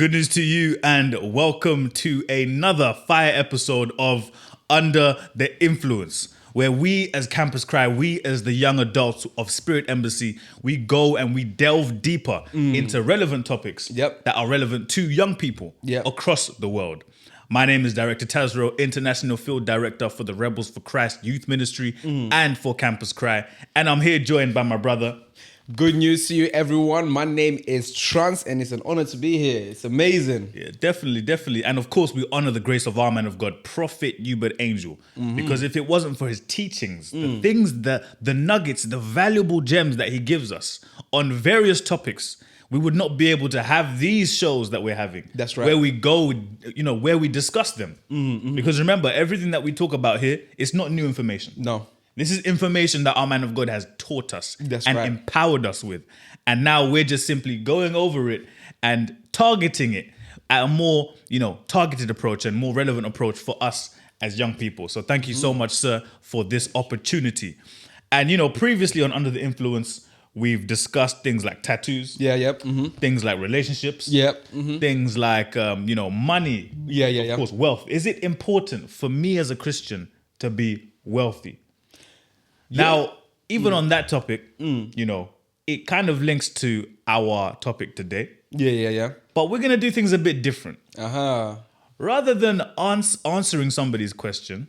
Good news to you and welcome to another fire episode of Under the Influence, where we as Campus Cry, we as the young adults of Spirit Embassy, we go and we delve deeper into relevant topics that are relevant to young people across the world. My name is Director Tazro, International Field Director for the Rebels for Christ Youth Ministry and for Campus Cry. And I'm here joined by my brother. Good news to you, everyone. My name is Trans, and it's an honor to be here. It's amazing. Yeah, definitely. And of course, we honor the grace of our man of God, Prophet Hubert Angel. Because if it wasn't for his teachings, the things, the nuggets, the valuable gems that he gives us on various topics, we would not be able to have these shows that we're having. That's right. Where we go, where we discuss them. Because remember, everything that we talk about here is not new information. No. This is information that our man of God has taught us and empowered us with. And now we're just simply going over it and targeting it at a more, targeted approach and more relevant approach for us as young people. So thank you so much, sir, for this opportunity. And, previously on Under the Influence, we've discussed things like tattoos. Things like relationships. Things like, money. Of course, wealth. Is it important for me as a Christian to be wealthy? Now, even on that topic, it kind of links to our topic today. But we're going to do things a bit different. Rather than answering somebody's question.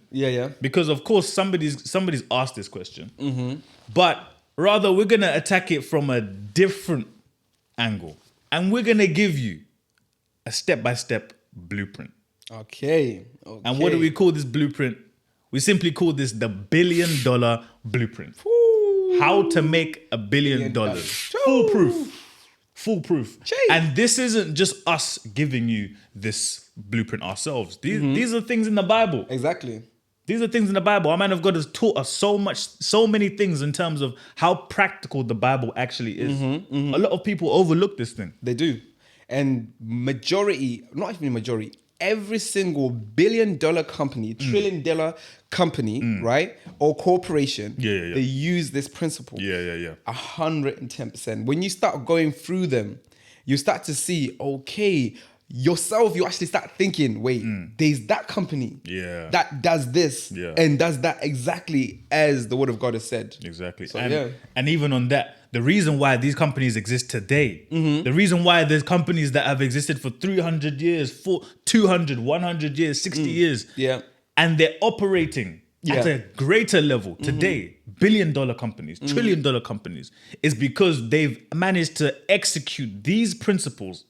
Because, of course, somebody's asked this question. But rather, we're going to attack it from a different angle. And we're going to give you a step-by-step blueprint. Okay. And what do we call this blueprint? We simply call this the $1 billion blueprint. How to make $1 billion. Foolproof. And this isn't just us giving you this blueprint ourselves. These are things in the Bible. Exactly. These are things in the Bible. Our man of God has taught us so many things in terms of how practical the Bible actually is. A lot of people overlook this thing. They do. And every single $1 billion company, $1 trillion company, right? Or corporation, they use this principle. 110%. When you start going through them, you start to see, okay, yourself, you actually start thinking, wait, there's that company that does this and does that exactly as the word of God has said. Exactly. So, and even on that, the reason why these companies exist today, the reason why there's companies that have existed for 300 years, for 200, 100 years, 60 years, and they're operating at a greater level today, $1 billion companies, $1 trillion companies, is because they've managed to execute these principles,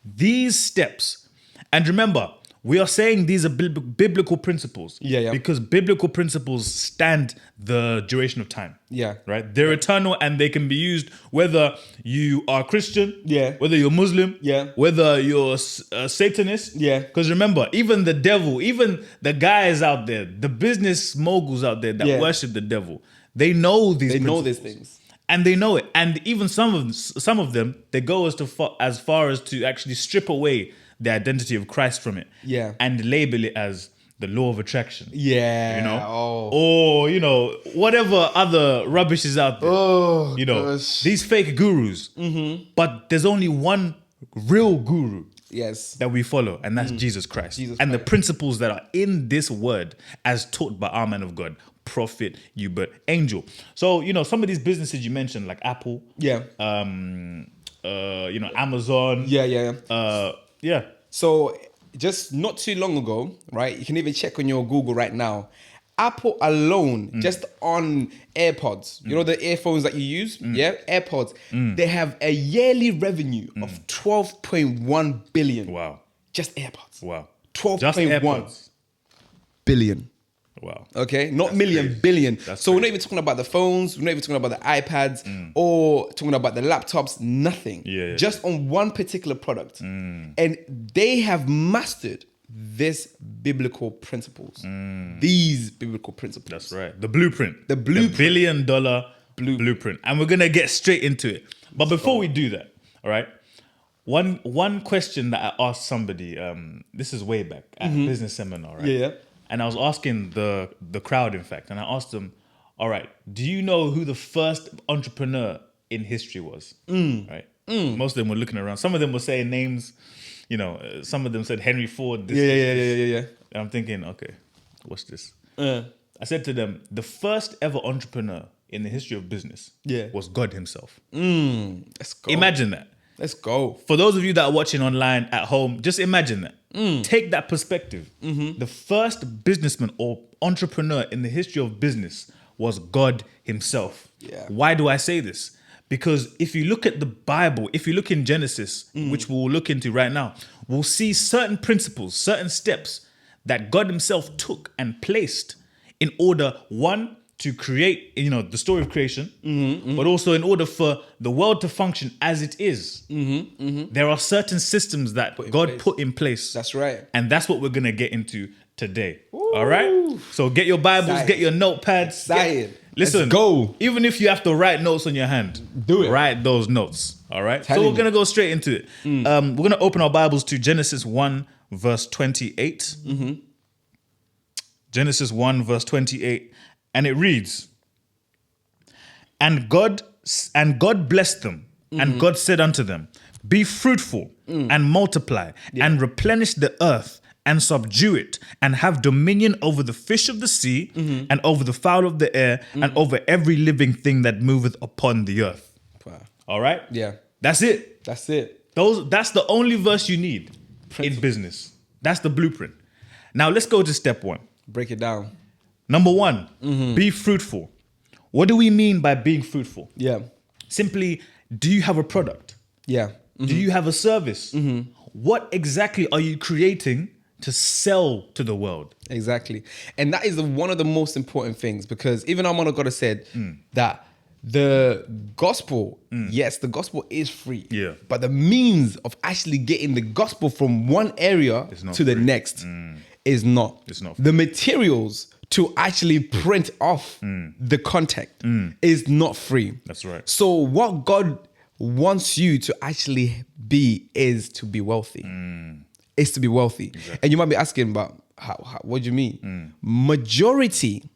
these steps. And remember, we are saying these are biblical principles because biblical principles stand the duration of time. Right? They're eternal and they can be used whether you are Christian, whether you're Muslim, whether you're a Satanist. Because remember, even the devil, even the guys out there, the business moguls out there that worship the devil, they know these principles. They know these things. And they know it. And even some of them, they go as far as to actually strip away the identity of Christ from it. And label it as the law of attraction. Or, whatever other rubbish is out there. Gosh. These fake gurus. But there's only one real guru that we follow, and that's Jesus Christ. The principles that are in this word as taught by our man of God, Prophet Hubert Angel. So, some of these businesses you mentioned, like Apple, Amazon. So just not too long ago, right? You can even check on your Google right now. Apple alone, just on AirPods, the earphones that you use? AirPods. They have a yearly revenue of 12.1 billion. Wow. Just AirPods. Wow. 12.1 billion. Wow. Okay, not million, billion. So we're not even talking about the phones, we're not even talking about the iPads or talking about the laptops, nothing. Just on one particular product. And they have mastered this biblical principles. These biblical principles. That's right. The blueprint. The $1 billion blueprint. And we're going to get straight into it. But before we do that, all right, one question that I asked somebody, this is way back at a business seminar, right? And I was asking the crowd, in fact, and I asked them, all right, do you know who the first entrepreneur in history was? Right? Most of them were looking around. Some of them were saying names. some of them said Henry Ford. This, Yeah. And I'm thinking, okay, what's this? I said to them, the first ever entrepreneur in the history of business was God himself. Let's go. Imagine that. Let's go. For those of you that are watching online at home, just imagine that. Take that perspective. The first businessman or entrepreneur in the history of business was God himself. Yeah. Why do I say this? Because if you look at the Bible, if you look in Genesis, which we'll look into right now, we'll see certain principles, certain steps that God himself took and placed in order, one, to create, the story of creation, but also in order for the world to function as it is. There are certain systems that God put in place. That's right. And that's what we're going to get into today. Ooh. All right? So get your Bibles, get your notepads. Listen, let's go. Even if you have to write notes on your hand, do it. Write those notes. All right? So we're going to go straight into it. We're going to open our Bibles to Genesis 1, verse 28. Genesis 1, verse 28. And it reads, And God blessed them, and God said unto them, Be fruitful and multiply and replenish the earth and subdue it and have dominion over the fish of the sea and over the fowl of the air and over every living thing that moveth upon the earth. Wow. All right? Yeah. That's it. That's it. That's the only verse you need in business. That's the blueprint. Now let's go to step 1. Break it down. Number 1, be fruitful. What do we mean by being fruitful? Yeah. Simply, do you have a product? Yeah. Do you have a service? What exactly are you creating to sell to the world? Exactly. And that is one of the most important things, because even our man of God has said that the gospel, yes, the gospel is free. Yeah. But the means of actually getting the gospel from one area to the next is not. It's not. The materials to actually print off the content is not free. That's right. So what God wants you to actually be is to be wealthy. Is to be wealthy. Exactly. And you might be asking, but how what do you mean? Majority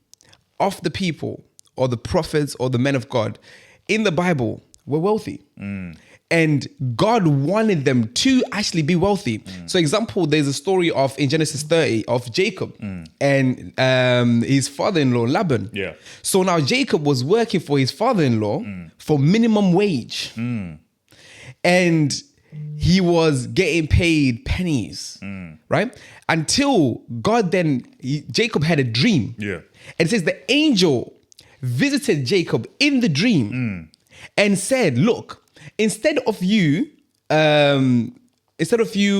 of the people or the prophets or the men of God in the Bible were wealthy. And God wanted them to actually be wealthy. So example, there's a story in Genesis 30 of Jacob and his father-in-law, Laban. Yeah. So now Jacob was working for his father-in-law for minimum wage. And he was getting paid pennies, right? Until God Jacob had a dream. Yeah. And it says the angel visited Jacob in the dream and said, look, instead of you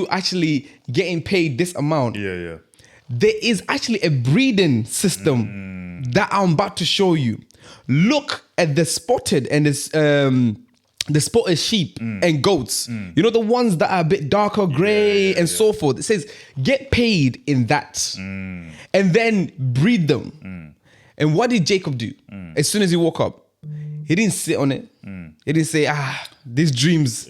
actually getting paid this amount, there is actually a breeding system that I'm about to show you. Look at the spotted and the spotted sheep and goats. You know, the ones that are a bit darker gray and so forth. It says, get paid in that and then breed them. And what did Jacob do? As soon as he woke up, he didn't sit on it. He didn't say, these dreams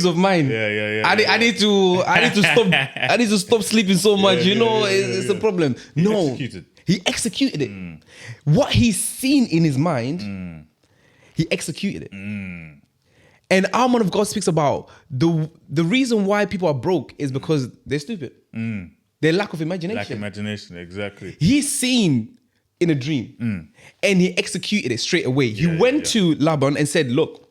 of mine. I need to stop sleeping so much. It's a problem. He executed it. What he's seen in his mind, he executed it. And our man of God speaks about the reason why people are broke is because they're stupid. Their lack of imagination. Lack of imagination, exactly. He's seen in a dream and he executed it straight away. He went to Laban and said, look,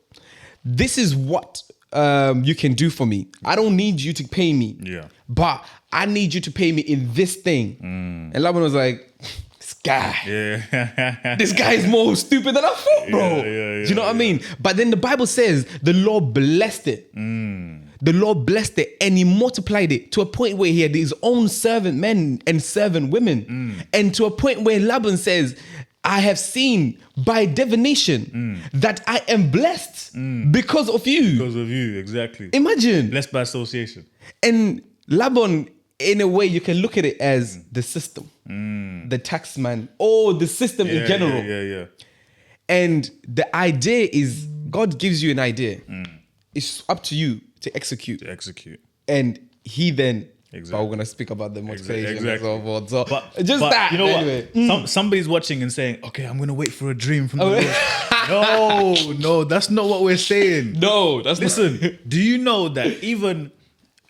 this is what you can do for me. I don't need you to pay me, but I need you to pay me in this thing. And Laban was like, this guy, this guy is more stupid than I thought, bro. Do you know what I mean? But then the Bible says the Lord blessed it. The Lord blessed it and he multiplied it to a point where he had his own servant men and servant women. And to a point where Laban says, I have seen by divination that I am blessed because of you. Because of you, exactly. Imagine. Blessed by association. And Laban, in a way, you can look at it as the system, the tax man, or the system in general. And the idea is God gives you an idea. It's up to you to execute. And he then, but we're going to speak about the multiplication and so forth. So but that. You know anyway. What? Somebody's watching and saying, okay, I'm going to wait for a dream from the Lord. No, that's not what we're saying. No, Listen, do you know that even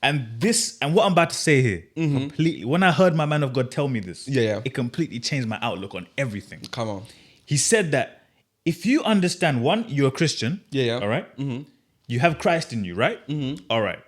And what I'm about to say here, completely, when I heard my man of God tell me this, it completely changed my outlook on everything. Come on. He said that if you understand, one, you're a Christian, all right? You have Christ in you, right? All right.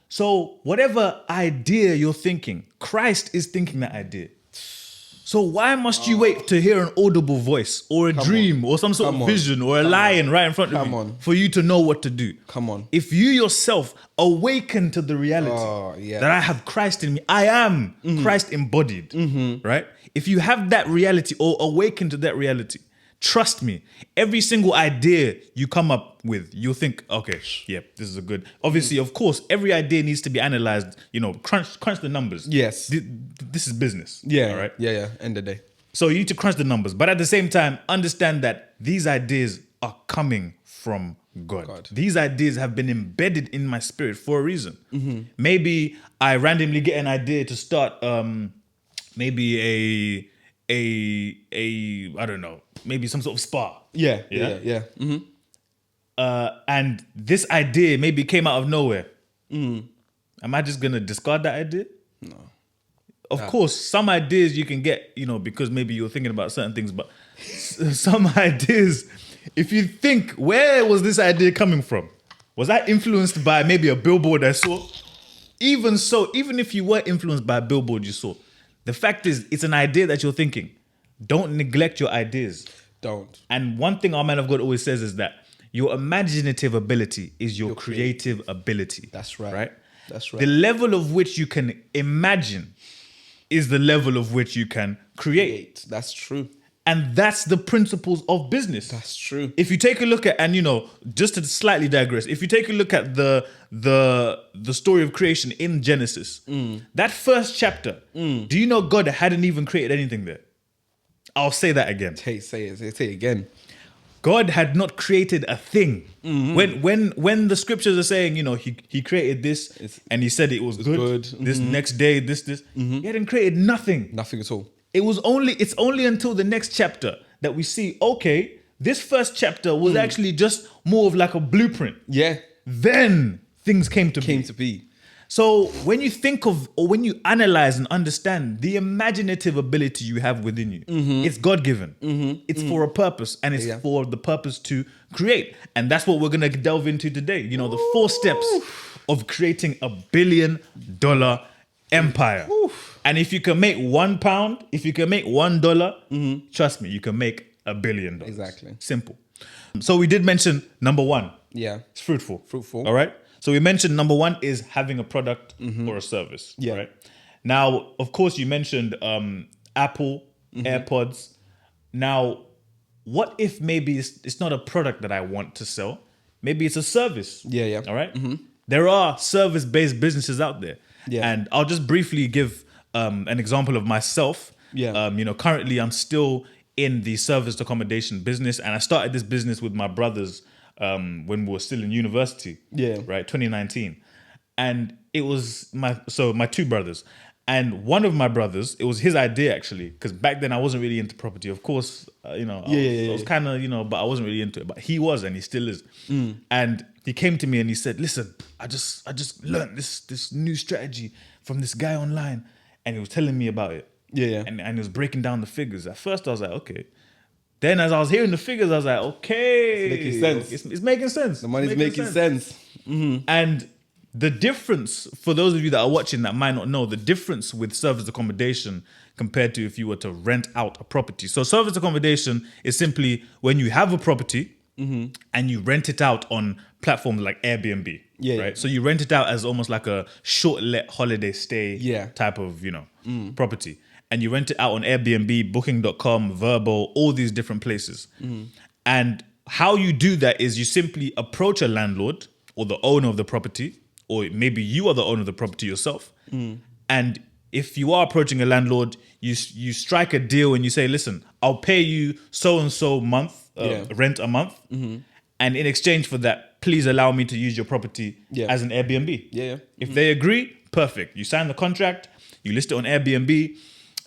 So whatever idea you're thinking, Christ is thinking that idea. So why must you wait to hear an audible voice or a dream or some sort of vision or a lion right in front of you for you to know what to do? Come on. If you yourself awaken to the reality that I have Christ in me, I am Christ embodied, right? If you have that reality or awaken to that reality, trust me, every single idea you come up with, you'll think, okay, this is a good. Obviously, of course, every idea needs to be analyzed. Crunch the numbers. Yes, this is business. Yeah, all right. Yeah. End of the day. So you need to crunch the numbers, but at the same time, understand that these ideas are coming from God. These ideas have been embedded in my spirit for a reason. Maybe I randomly get an idea to start, maybe I don't know, maybe some sort of spa. Yeah. And this idea maybe came out of nowhere. Am I just gonna discard that idea? No. Of course, some ideas you can get, because maybe you're thinking about certain things, but some ideas, if you think, where was this idea coming from? Was I influenced by maybe a billboard I saw? Even so, even if you were influenced by a billboard you saw, the fact is, it's an idea that you're thinking. Don't neglect your ideas. Don't. And one thing our man of God always says is that your imaginative ability is your creative ability. That's right. Right? That's right. The level of which you can imagine is the level of which you can create. That's true. And that's the principles of business. That's true. If you take a look at, and just to slightly digress, if you take a look at the story of creation in Genesis, that first chapter, do you know God hadn't even created anything there? I'll say that again. Hey, say it again. God had not created a thing. When the scriptures are saying, he created this and he said it was good. This next day, this. He hadn't created nothing. Nothing at all. It's only until the next chapter that we see, okay, this first chapter was actually just more of like a blueprint. Yeah. Then things came to be. So when you think of, or when you analyze and understand the imaginative ability you have within you, it's God-given. It's for a purpose, and it's for the purpose to create. And that's what we're going to delve into today. The 4 steps of creating $1 billion empire. And if you can make £1, if you can make $1, trust me, you can make $1 billion. Exactly. Simple. So we did mention number 1. Yeah. It's fruitful. Fruitful. All right. So we mentioned number 1 is having a product or a service. Yeah. Right. Now, of course, you mentioned Apple, AirPods. Now, what if maybe it's not a product that I want to sell? Maybe it's a service. Yeah. All right. There are service-based businesses out there. Yeah. And I'll just briefly give an example of myself. Yeah. Currently I'm still in the service accommodation business, and I started this business with my brothers when we were still in university. Yeah. Right, 2019. And it was my 2 brothers. And one of my brothers, it was his idea actually, because back then I wasn't really into property. Of course, I was kind of, but I wasn't really into it. But he was, and he still is. And he came to me and he said, "Listen, I just learned this new strategy from this guy online," and he was telling me about it. Yeah. And he was breaking down the figures. At first, I was like, okay. Then as I was hearing the figures, I was like, okay, it's making sense. It's making sense. The money's making sense. And the difference, for those of you that are watching that might not know, the difference with service accommodation compared to if you were to rent out a property. So service accommodation is simply when you have a property and you rent it out on platforms like Airbnb. Yeah. Right. So you rent it out as almost like a short-let holiday stay type of, property. And you rent it out on Airbnb, Booking.com, Vrbo, all these different places. And how you do that is you simply approach a landlord or the owner of the property, or maybe you are the owner of the property yourself. And if you are approaching a landlord, you strike a deal and you say, "Listen, I'll pay you so-and-so month, rent a month. And in exchange for that, please allow me to use your property as an Airbnb." Yeah. If they agree, perfect. You sign the contract, you list it on Airbnb,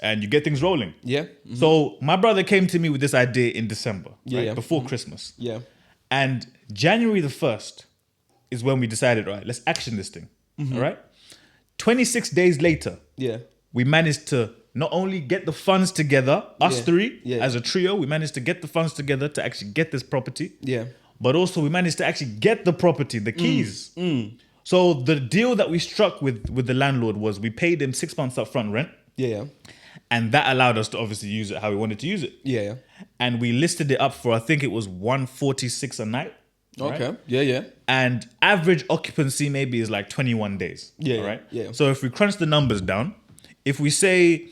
and you get things rolling. Yeah. So my brother came to me with this idea in December, before Christmas. Yeah. And January the 1st is when we decided, right, let's action this thing. All right. 26 days later, we managed to not only get the funds together, us three as a trio, we managed to get the funds together to actually get this property. But also we managed to actually get the property, the keys. So the deal that we struck with the landlord was we paid him 6 months upfront rent. And that allowed us to obviously use it how we wanted to use it. And we listed it up for, I think it was 146 a night. Okay. Right? And average occupancy maybe is like 21 days. Right? So if we crunch the numbers down, if we say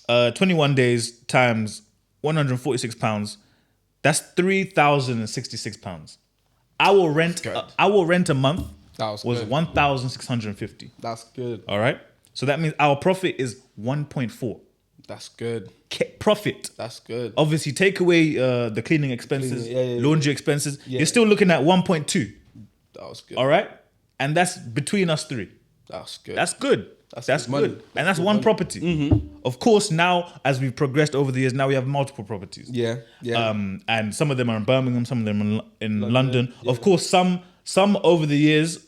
21 days times £146, that's £3,066. Our rent a month was 1,650. That's good. All right. So that means our profit is 1.4. That's good. Profit. That's good. Obviously, take away the cleaning expenses, laundry expenses. You're still looking at 1.2. That was good. All right. And that's between us three. That's good. That's good. That's good. And that's one property. Of course, now as we've progressed over the years, now we have multiple properties. And some of them are in Birmingham, some of them are in London. Of course, some over the years,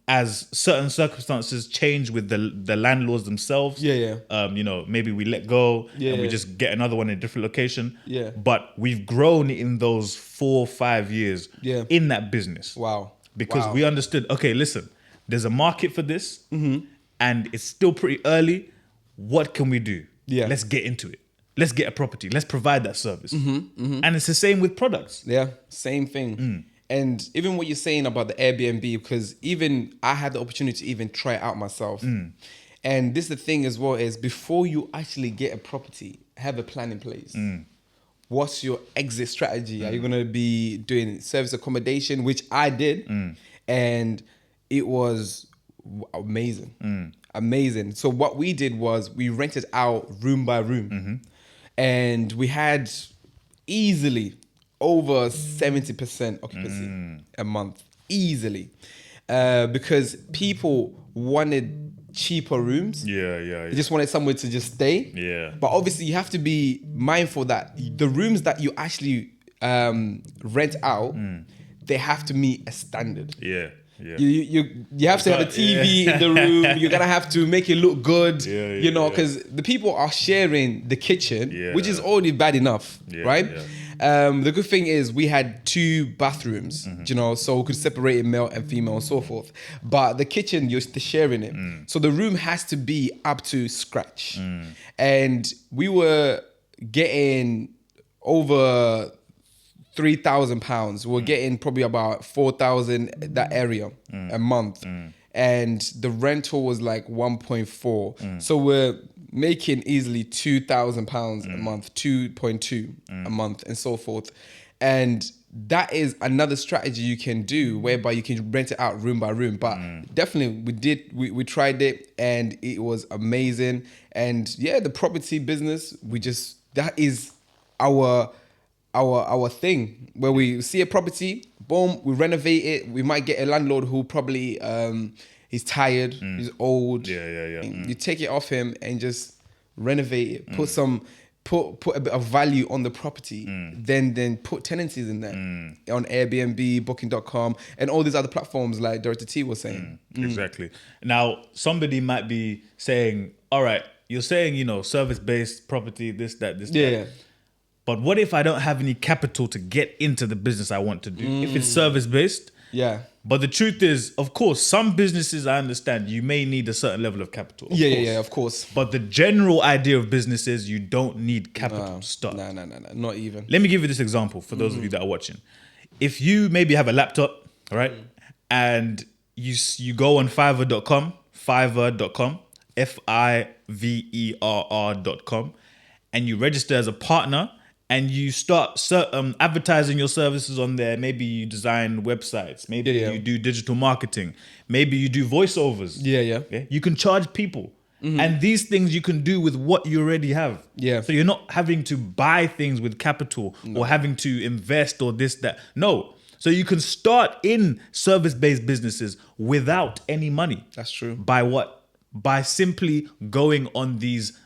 as certain circumstances change with the landlords themselves. You know, maybe we let go and we just get another one in a different location. But we've grown in those 4 or 5 years in that business. Because we understood, okay, listen, there's a market for this. And it's still pretty early. What can we do? Let's get into it. Let's get a property. Let's provide that service. And it's the same with products. Same thing. And even what you're saying about the Airbnb, because even I had the opportunity to even try it out myself. And this is the thing as well, is before you actually get a property, have a plan in place. What's your exit strategy? Are you going to be doing service accommodation, which I did. And it was amazing. So what we did was we rented out room by room, and we had easily over 70% occupancy a month, easily, because people wanted cheaper rooms. They just wanted somewhere to just stay. But obviously you have to be mindful that the rooms that you actually rent out, they have to meet a standard. You have to have a TV in the room. You're gonna have to make it look good, you know, because the people are sharing the kitchen, which is already bad enough, right? The good thing is we had 2 bathrooms, you know, so we could separate male and female and so forth. But the kitchen, you're still sharing it, so the room has to be up to scratch. And we were getting over £3,000. We're getting probably about 4,000 that area a month, and the rental was like 1.4. So we're making easily £2,000 a month, 2.2 a month, and so forth. And that is another strategy you can do, whereby you can rent it out room by room. But definitely we tried it, and it was amazing. And the property business, that is our thing, where we see a property, boom, we renovate it. We might get a landlord who probably he's tired, he's old. You take it off him and just renovate it. Put a bit of value on the property. Then put tenancies in there on Airbnb, Booking.com, and all these other platforms like Dorothy T was saying. Exactly. Now somebody might be saying, all right, you're saying, you know, service-based property, this, that. But what if I don't have any capital to get into the business I want to do? If it's service-based. But the truth is, of course, some businesses, I understand, you may need a certain level of capital. Of course. But the general idea of business is you don't need capital to start. No, not even. Let me give you this example for those of you that are watching. If you maybe have a laptop, right, and you go on Fiverr.com, Fiverr.com, and you register as a partner, and you start advertising your services on there. Maybe you design websites. Maybe you do digital marketing. Maybe you do voiceovers. You can charge people. And these things you can do with what you already have. So you're not having to buy things with capital or having to invest or this, that. No. So you can start in service-based businesses without any money. That's true. By what? By simply going on these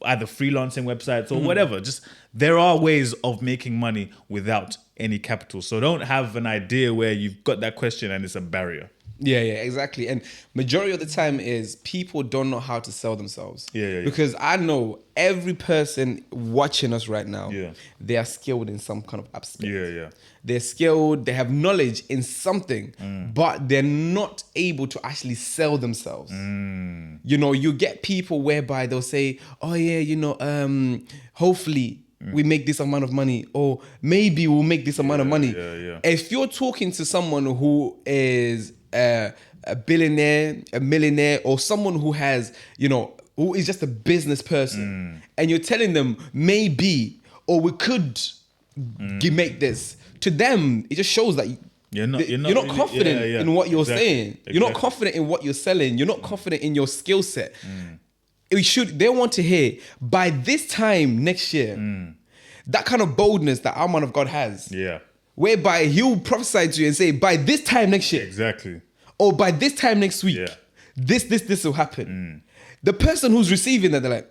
either freelancing websites or whatever. Just there are ways of making money without any capital. So don't have an idea where you've got that question and it's a barrier. Yeah, exactly. And majority of the time is people don't know how to sell themselves. Because I know every person watching us right now, they are skilled in some kind of aspect. They're skilled, they have knowledge in something, but they're not able to actually sell themselves. You know, you get people whereby they'll say, oh yeah, you know, hopefully we make this amount of money, or maybe we'll make this amount of money. If you're talking to someone who is a billionaire, a millionaire, or someone who has, you know, who is just a business person, and you're telling them maybe, or we could make this, to them, it just shows that you're not confident in what you're saying. You're not confident in what you're selling. You're not confident in your skill set. They want to hear, by this time next year, that kind of boldness that our man of God has. Whereby he'll prophesy to you and say, by this time next year. Or by this time next week, this will happen. The person who's receiving that, they're like,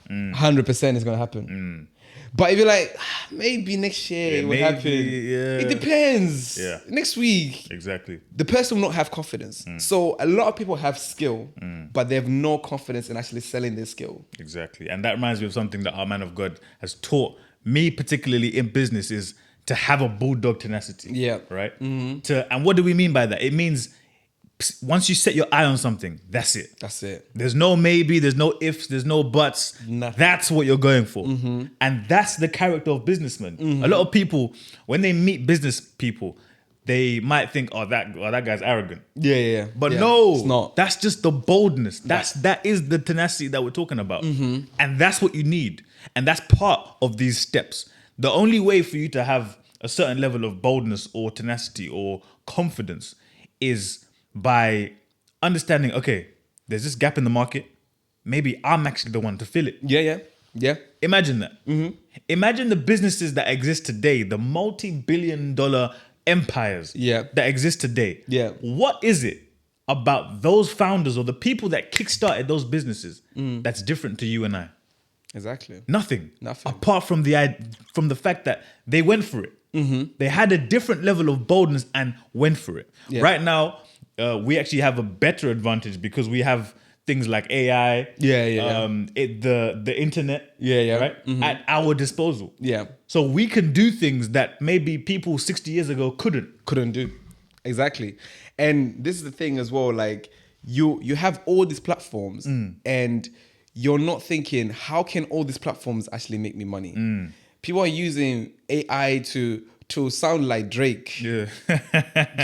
100% is going to happen. But if you're like, maybe next year it will happen. It depends. Next week. The person will not have confidence. So a lot of people have skill, but they have no confidence in actually selling their skill. And that reminds me of something that our man of God has taught me, particularly in business, is to have a bulldog tenacity. Right? And what do we mean by that? It means once you set your eye on something, that's it. There's no maybe, there's no ifs, there's no buts. Nothing. That's what you're going for. And that's the character of businessmen. A lot of people, when they meet business people, they might think, oh, that guy's arrogant. But no, it's not. That's just the boldness. That is the tenacity that we're talking about. And that's what you need. And that's part of these steps. The only way for you to have a certain level of boldness or tenacity or confidence is by understanding, okay, there's this gap in the market. Maybe I'm actually the one to fill it. Imagine that. Imagine the businesses that exist today, the multi-billion-dollar empires that exist today. What is it about those founders or the people that kickstarted those businesses that's different to you and I? Nothing. Apart from the fact that they went for it. They had a different level of boldness and went for it. Right now, we actually have a better advantage because we have things like AI, the internet, right, at our disposal. So we can do things that maybe people 60 years ago couldn't do. And this is the thing as well, like you have all these platforms and you're not thinking, how can all these platforms actually make me money? People are using AI to sound like Drake. You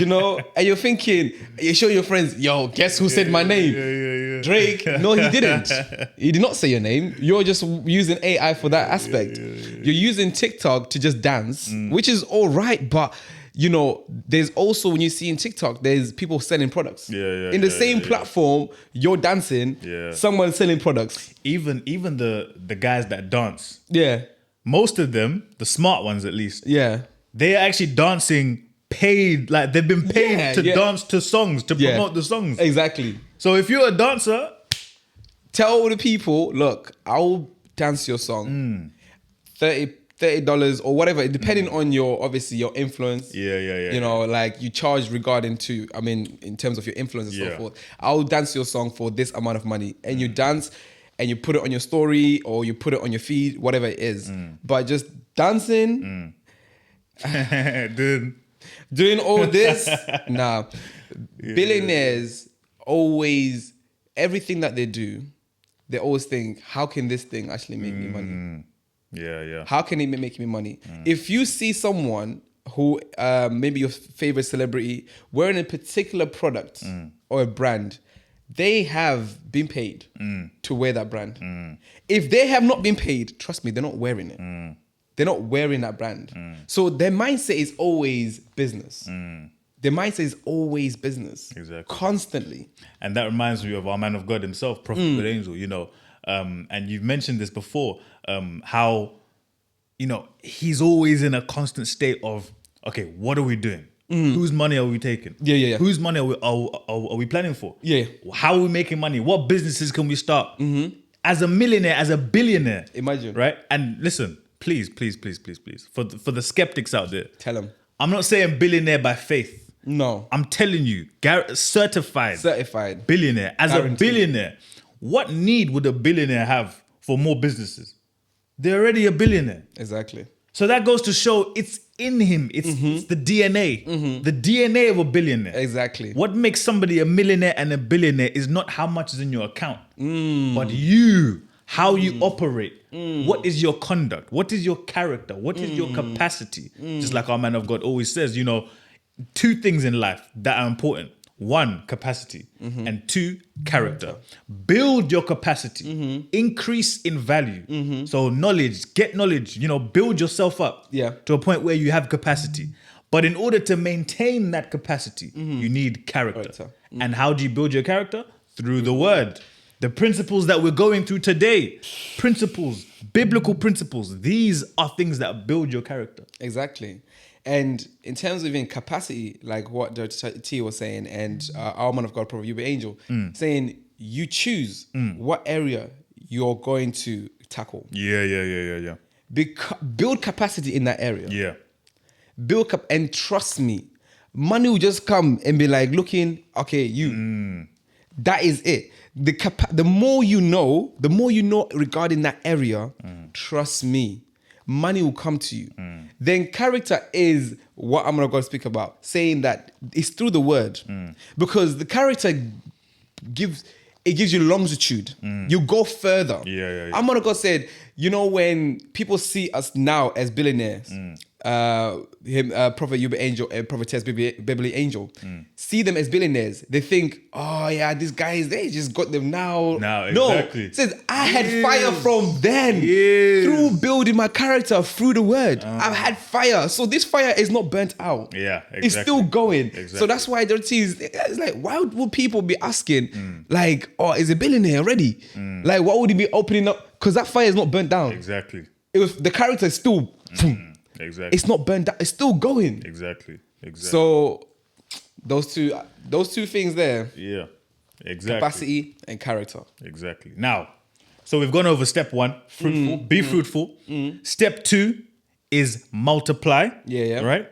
know? And you're thinking, you show your friends, yo, guess who said my name? Drake. No, he didn't. He did not say your name. You're just using AI for that aspect. You're using TikTok to just dance, which is all right, but you know, there's also, when you see in TikTok, there's people selling products. In the same platform, you're dancing, someone's selling products. Even the guys that dance. Most of them, the smart ones at least. They're actually dancing paid, like they've been paid to dance to songs, to promote the songs. So if you're a dancer, tell all the people, look, I'll dance your song. $30 or whatever, depending on your, obviously your influence. You know, like you charge regarding to, I mean, in terms of your influence and so forth. I'll dance your song for this amount of money. And you dance and you put it on your story or you put it on your feed, whatever it is. But just dancing, doing all this, nah. Billionaires always, everything that they do, they always think, how can this thing actually make me money? How can it make me money? If you see someone who, maybe your favorite celebrity, wearing a particular product or a brand, they have been paid to wear that brand. If they have not been paid, trust me, they're not wearing it. They're not wearing that brand. So their mindset is always business. Their mindset is always business. Constantly. And that reminds me of our man of God himself, Prophet Angel, you know. And you've mentioned this before, how, you know, he's always in a constant state of, okay, what are we doing? Whose money are we taking? Whose money are we planning for? How are we making money? What businesses can we start? As a millionaire, as a billionaire. Imagine. Right? And listen, please, for the skeptics out there. Tell them. I'm not saying billionaire by faith. No. I'm telling you, certified billionaire. As a billionaire, what need would a billionaire have for more businesses? They're already a billionaire. Exactly. So that goes to show it's in him. It's the DNA. The DNA of a billionaire. Exactly. What makes somebody a millionaire and a billionaire is not how much is in your account, but you, how you operate. What is your conduct? What is your character? What is your capacity? Just like our man of God always says, you know, 2 things in life that are important. 1, capacity, and 2, character. Build your capacity, increase in value. So knowledge, get knowledge, you know, build yourself up to a point where you have capacity. But in order to maintain that capacity, you need character. And how do you build your character? Through the word. The principles that we're going through today, principles, biblical principles, these are things that build your character. Exactly. And in terms of even capacity, like what Dr. T was saying, and our man of God, Prophet Yuba Angel, saying you choose what area you're going to tackle. Yeah. Build capacity in that area. Yeah. And trust me, money will just come and be like, looking, okay, that is it. The more you know regarding that area, trust me, money will come to you. Then character is what I'm going to speak about, saying that it's through the word. Because the character gives you longitude. You go further. Yeah. I'm going to said, you know, when people see us now as billionaires, Prophet Yuba Angel and Prophetess Beverly Angel, see them as billionaires. They think, oh yeah, these guys, they just got them now. Exactly. No, it says I had fire from then through building my character through the word. I've had fire, so this fire is not burnt out. Yeah, exactly. It's still going. Exactly. So that's why it's like, why would people be asking, like, oh, is a billionaire already? Like, what would he be opening up? Because that fire is not burnt down. Exactly. It was the character is still. Exactly. It's not burned down. It's still going. Exactly. So those two things there. Yeah. Exactly. Capacity and character. Exactly. Now, so we've gone over step 1, fruitful, be fruitful. Step 2 is multiply. Yeah. Right?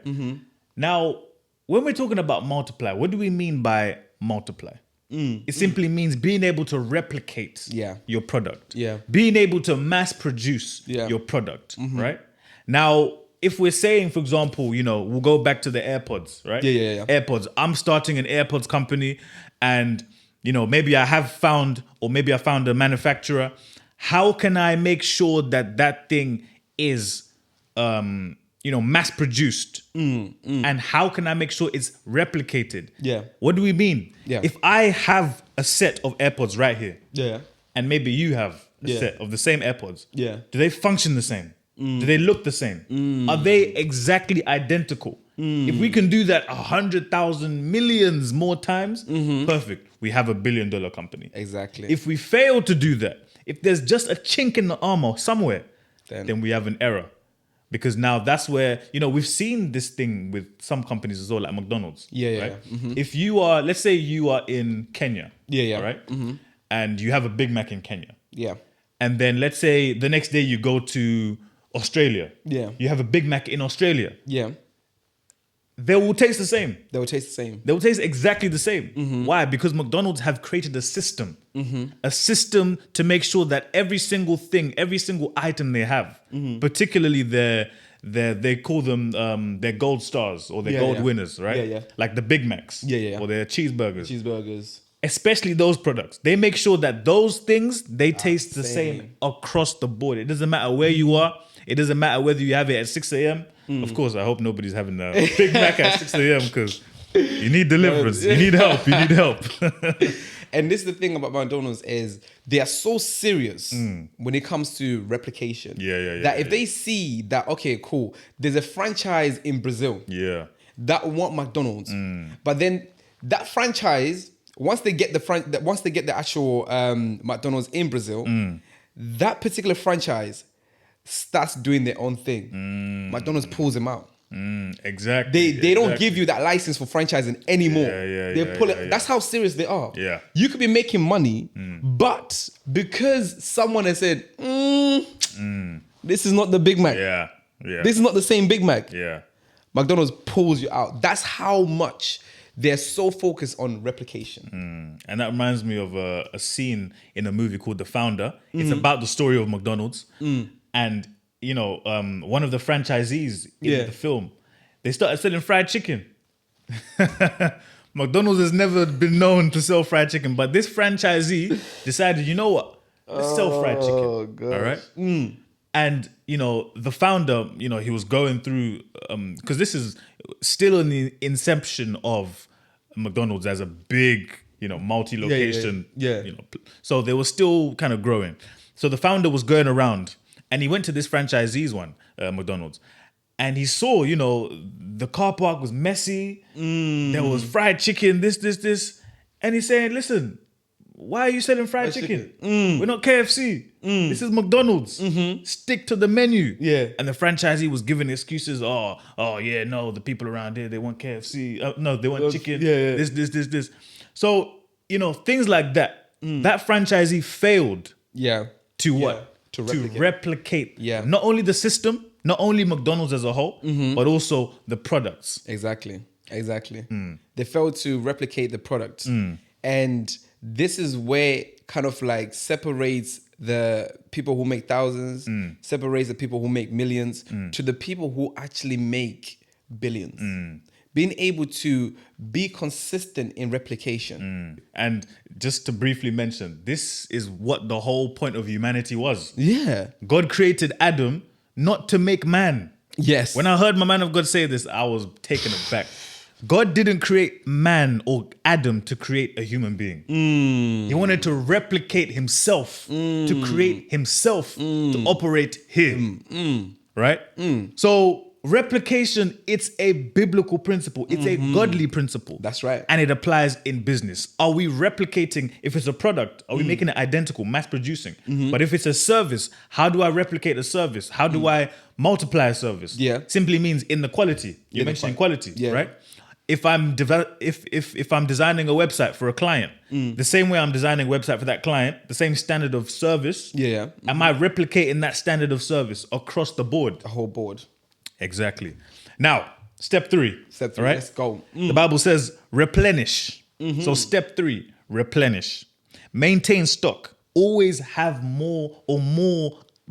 Now, when we're talking about multiply, what do we mean by multiply? It simply means being able to replicate your product. Yeah. Being able to mass produce your product, right? Now, if we're saying, for example, you know, we'll go back to the AirPods, right? Yeah. AirPods. I'm starting an AirPods company and, you know, maybe I found a manufacturer. How can I make sure that thing is, you know, mass produced? And how can I make sure it's replicated? Yeah. What do we mean? Yeah. If I have a set of AirPods right here. Yeah. And maybe you have a set of the same AirPods. Yeah. Do they function the same? Do they look the same? Are they exactly identical? If we can do that 100,000 millions more times, perfect. We have $1 billion company. Exactly. If we fail to do that, if there's just a chink in the armor somewhere, then we have an error. Because now that's where, you know, we've seen this thing with some companies as well, like McDonald's. Right? If you are, let's say you are in Kenya. Right? And you have a Big Mac in Kenya. Yeah. And then let's say the next day you go to Australia. Yeah. You have a Big Mac in Australia. Yeah. They will taste the same. They will taste the same. They will taste exactly the same. Why? Because McDonald's have created a system. A system to make sure that every single thing, every single item they have, particularly they call them their gold stars or their gold winners, right? Yeah. Like the Big Macs. Or their Cheeseburgers. Especially those products. They make sure that those things, they taste the same across the board. It doesn't matter where you are. It doesn't matter whether you have it at 6 a.m. Of course, I hope nobody's having a Big Mac at 6 a.m. because you need deliverance. You need help. You need help. And this is the thing about McDonald's is they are so serious when it comes to replication. That if they see that, okay, cool, there's a franchise in Brazil that want McDonald's. But then that franchise, once they get the actual McDonald's in Brazil, that particular franchise starts doing their own thing. McDonald's pulls them out. Exactly. They don't give you that license for franchising anymore. They pull it. That's how serious they are. You could be making money, but because someone has said, this is not the Big Mac. This is not the same Big Mac. McDonald's pulls you out. That's how much they're so focused on replication. And that reminds me of a scene in a movie called The Founder. It's about the story of McDonald's. And, you know, one of the franchisees in the film, they started selling fried chicken. McDonald's has never been known to sell fried chicken, but this franchisee decided, you know what? Let's sell fried chicken. Gosh. All right? And, you know, the founder, you know, he was going through, because this is still in the inception of McDonald's as a big, you know, multi-location. Yeah. You know, so they were still kind of growing. So the founder was going around and he went to this franchisee's one, McDonald's. And he saw, you know, the car park was messy. There was fried chicken, this. And he's saying, listen, why are you selling fried chicken? We're not KFC. This is McDonald's. Stick to the menu. Yeah. And the franchisee was giving excuses. Oh, yeah, no, the people around here, they want KFC. No, they want chicken. Yeah. This. So, you know, things like that. That franchisee failed. To what? To replicate. Yeah. Not only the system, not only McDonald's as a whole, but also the products. Exactly. They failed to replicate the products. And this is where kind of like separates the people who make thousands, separates the people who make millions to the people who actually make billions. Being able to be consistent in replication. And just to briefly mention, this is what the whole point of humanity was. Yeah. God created Adam not to make man. Yes. When I heard my man of God say this, I was taken aback. God didn't create man or Adam to create a human being. He wanted to replicate himself, to create himself, to operate him. Right? So replication, it's a biblical principle. It's a godly principle. That's right. And it applies in business. Are we replicating, if it's a product, are we making it identical, mass producing? But if it's a service, how do I replicate a service? How do I multiply a service? Yeah. Simply means in the quality. You're mentioning quality, right? If I'm if I'm designing a website for a client, the same way I'm designing a website for that client, the same standard of service, am I replicating that standard of service across the board? The whole board. Exactly. Now, step 3. Right? Let's go. The Bible says replenish. So step 3, replenish. Maintain stock. Always have more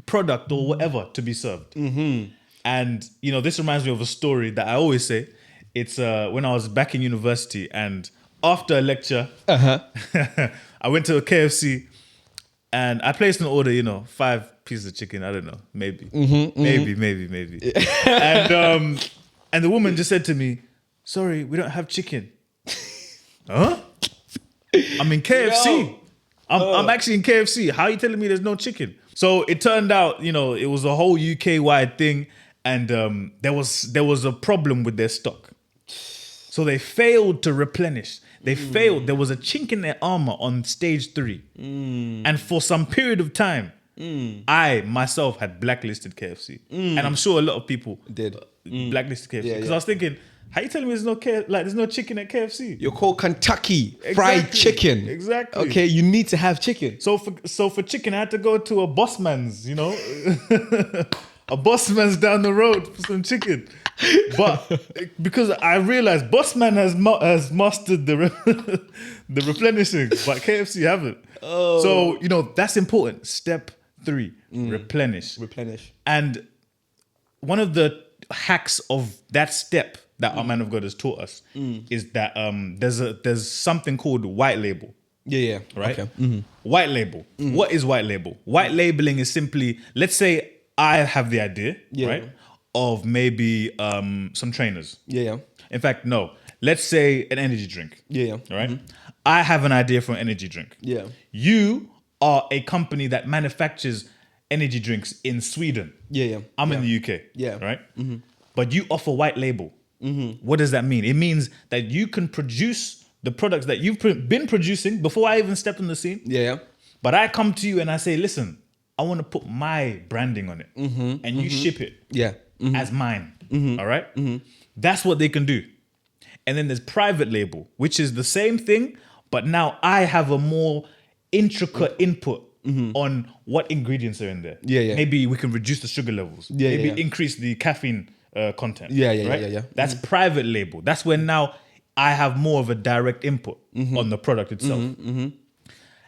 product or whatever to be served. And, you know, this reminds me of a story that I always say. It's when I was back in university and after a lecture, I went to a KFC and I placed an order, you know, 5 pieces of chicken. I don't know, maybe. And the woman just said to me, sorry, we don't have chicken. Huh? I'm in KFC. I'm actually in KFC. How are you telling me there's no chicken? So it turned out, you know, it was a whole UK-wide thing and there was a problem with their stock. So they failed to replenish. They failed. There was a chink in their armor on stage 3. And for some period of time, I myself had blacklisted KFC. And I'm sure a lot of people did blacklisted KFC. Because I was thinking, how you telling me there's no chicken at KFC? You're called Kentucky Fried Chicken. Exactly. Okay, you need to have chicken. So for chicken, I had to go to a Bossman's, you know. A Bossman's down the road for some chicken. But because I realized Bossman has mastered the replenishing, but KFC haven't. So, you know, that's important. Step 3, replenish. And one of the hacks of that step that our man of God has taught us is that there's something called white label. Yeah. Right? Okay. White label. What is white label? White labeling is simply, let's say I have the idea, right? Of maybe some trainers. Yeah. In fact, no. Let's say an energy drink. Yeah. Right? I have an idea for an energy drink. Yeah. You are a company that manufactures energy drinks in Sweden. Yeah. I'm in the UK. Yeah. Right? But you offer white label. What does that mean? It means that you can produce the products that you've been producing before I even stepped on the scene. Yeah. But I come to you and I say, listen, I want to put my branding on it. And you ship it. Yeah. As mine. All right? That's what they can do. And then there's private label, which is the same thing, but now I have a more intricate input on what ingredients are in there. Yeah. Maybe we can reduce the sugar levels. Maybe increase the caffeine content. Yeah. That's private label. That's when now I have more of a direct input on the product itself.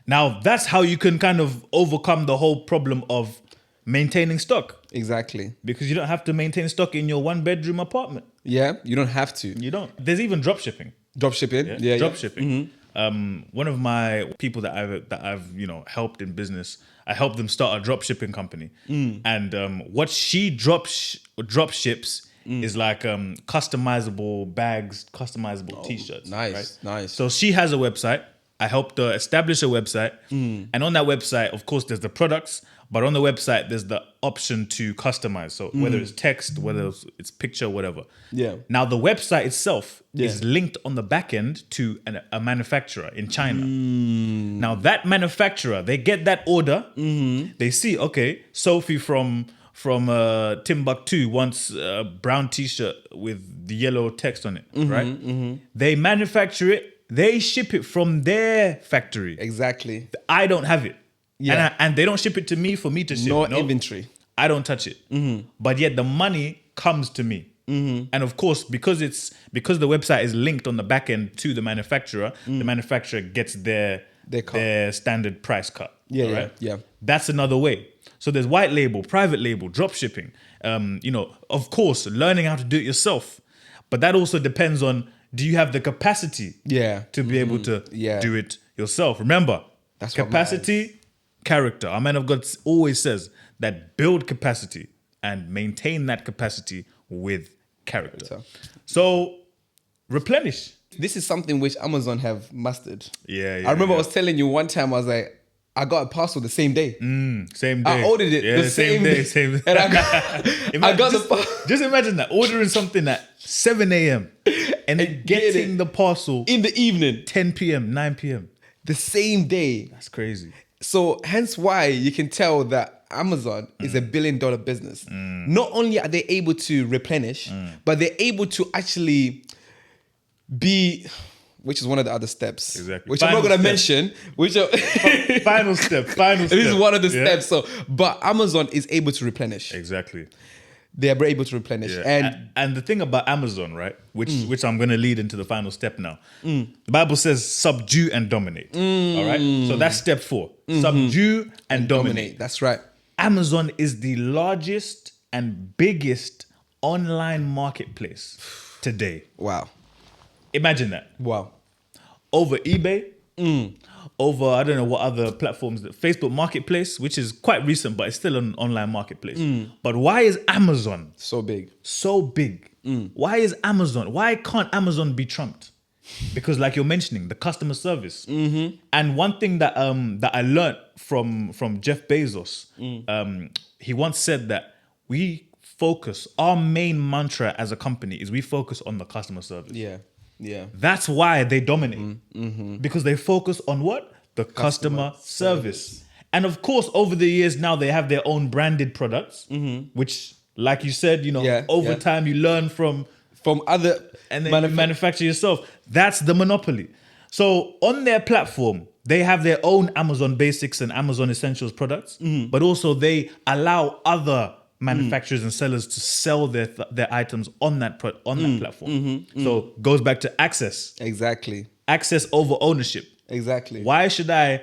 Now, that's how you can kind of overcome the whole problem of maintaining stock. Exactly. Because you don't have to maintain stock in your 1-bedroom apartment. Yeah, you don't have to. You don't. There's even drop shipping. Drop shipping? Yeah. Drop shipping. One of my people that I've helped in business, I helped them start a drop shipping company. And what she drop ships is like customizable bags, customizable t-shirts. Nice. So she has a website. I helped her establish a website. And on that website, of course, there's the products, but on the website, there's the option to customize. So whether it's text, whether it's picture, whatever. Yeah. Now, the website itself is linked on the back end to a manufacturer in China. Now, that manufacturer, they get that order. They see, okay, Sophie from Timbuktu wants a brown t-shirt with the yellow text on it, right? They manufacture it. They ship it from their factory. Exactly. I don't have it. Yeah. And they don't ship it to me for me to ship. No inventory. I don't touch it. But yet the money comes to me. And of course, because the website is linked on the back end to the manufacturer, the manufacturer gets their standard price cut. Yeah. That's another way. So there's white label, private label, drop shipping. Of course, learning how to do it yourself. But that also depends on, do you have the capacity to be able to do it yourself? Remember, that's capacity, character. Our man of God always says that build capacity and maintain that capacity with character. So replenish. This is something which Amazon have mastered. Yeah. I remember I was telling you one time, I was like, I got a parcel the same day. Same day. I ordered it the same day. And I got the parcel. Just imagine that, ordering something at 7 a.m. and getting the parcel in the evening, 10 p.m., 9 p.m. The same day. That's crazy. So hence why you can tell that Amazon is a $1 billion business. Not only are they able to replenish, but they're able to actually be, which is one of the other steps, which I'm not going to mention. Final step. This is one of the steps. So, but Amazon is able to replenish. Exactly. They are able to replenish. And the thing about Amazon, right, which I'm going to lead into the final step now. The Bible says subdue and dominate. All right. So that's step 4. Subdue and dominate. That's right. Amazon is the largest and biggest online marketplace today. Wow. Imagine that. Wow. Over eBay, over, I don't know what other platforms, Facebook Marketplace, which is quite recent, but it's still an online marketplace. But why is Amazon so big? So big. Why is Amazon? Why can't Amazon be trumped? Because like you're mentioning, the customer service. And one thing that I learned from Jeff Bezos, he once said that our main mantra as a company is we focus on the customer service. Yeah. That's why they dominate. Because they focus on what? The customer service. And of course, over the years now, they have their own branded products, which, like you said, over time you learn from other, and then you manufacture yourself. That's the monopoly. So on their platform, they have their own Amazon Basics and Amazon Essentials products, but also they allow other manufacturers and sellers to sell their items on that platform. So goes back to access. Exactly. Access over ownership. Exactly. Why should I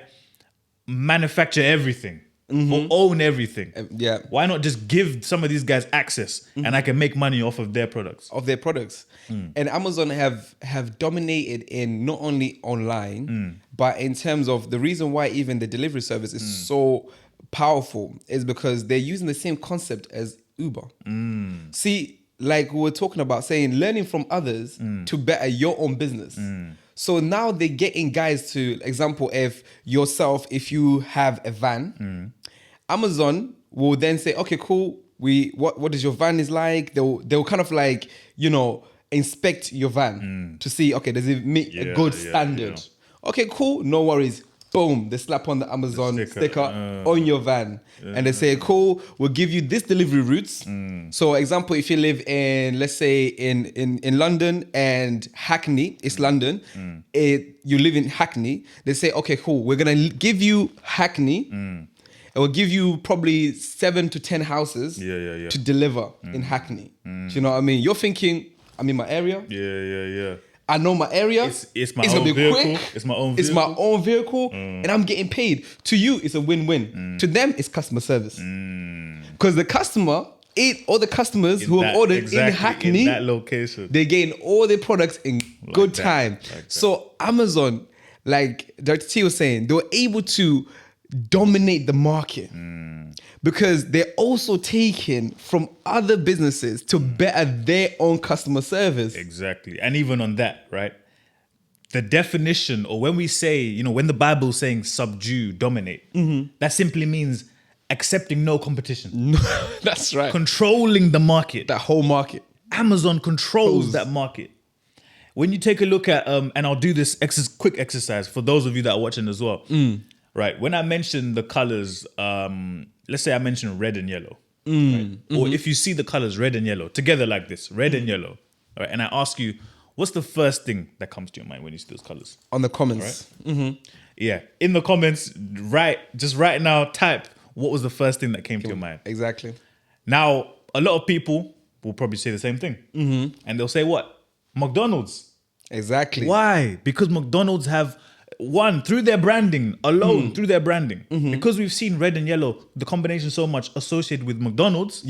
manufacture everything or own everything? Why not just give some of these guys access and I can make money off of their products? And Amazon have dominated in not only online, but in terms of the reason why even the delivery service is so powerful is because they're using the same concept as Uber. See, like we were talking about, saying learning from others to better your own business. So now they're getting guys to, example, if you have a van, Amazon will then say, okay, cool. What does your van is like? They'll kind of like, inspect your van to see, okay, does it meet a good standard? Okay, cool. No worries. Boom, they slap on the Amazon sticker on your van. And they say, cool, we'll give you this delivery routes. So example, if you live in, let's say in London and Hackney, it's London, you live in Hackney, they say, okay, cool, we're going to give you Hackney It will give you probably 7 to 10 houses to deliver in Hackney. Do you know what I mean? You're thinking, I'm in my area. Yeah. I know my area. It's my own vehicle. Quick. It's my own vehicle. It's my own vehicle, and I'm getting paid. To you, it's a win-win. To them, it's customer service. Because the customer, all the customers who have ordered in Hackney, in that location, they're getting all their products in good time. So Amazon, like Dr. T was saying, they were able to dominate the market because they're also taking from other businesses to better their own customer service. Exactly. And even on that, right? The definition, or when we say, when the Bible's saying subdue, dominate, that simply means accepting no competition. That's right. Controlling the market. That whole market. Amazon controls that market. When you take a look at, and I'll do this quick exercise for those of you that are watching as well. Right. When I mention the colors, let's say I mention red and yellow. Right? Or if you see the colors red and yellow together like this, red and yellow. Right? And I ask you, what's the first thing that comes to your mind when you see those colors? On the comments. Right? Yeah. In the comments, just right now, type, what was the first thing that came to your mind? Exactly. Now, a lot of people will probably say the same thing. And they'll say what? McDonald's. Exactly. Why? Because McDonald's have, through their branding alone, through their branding, because we've seen red and yellow, the combination so much associated with McDonald's,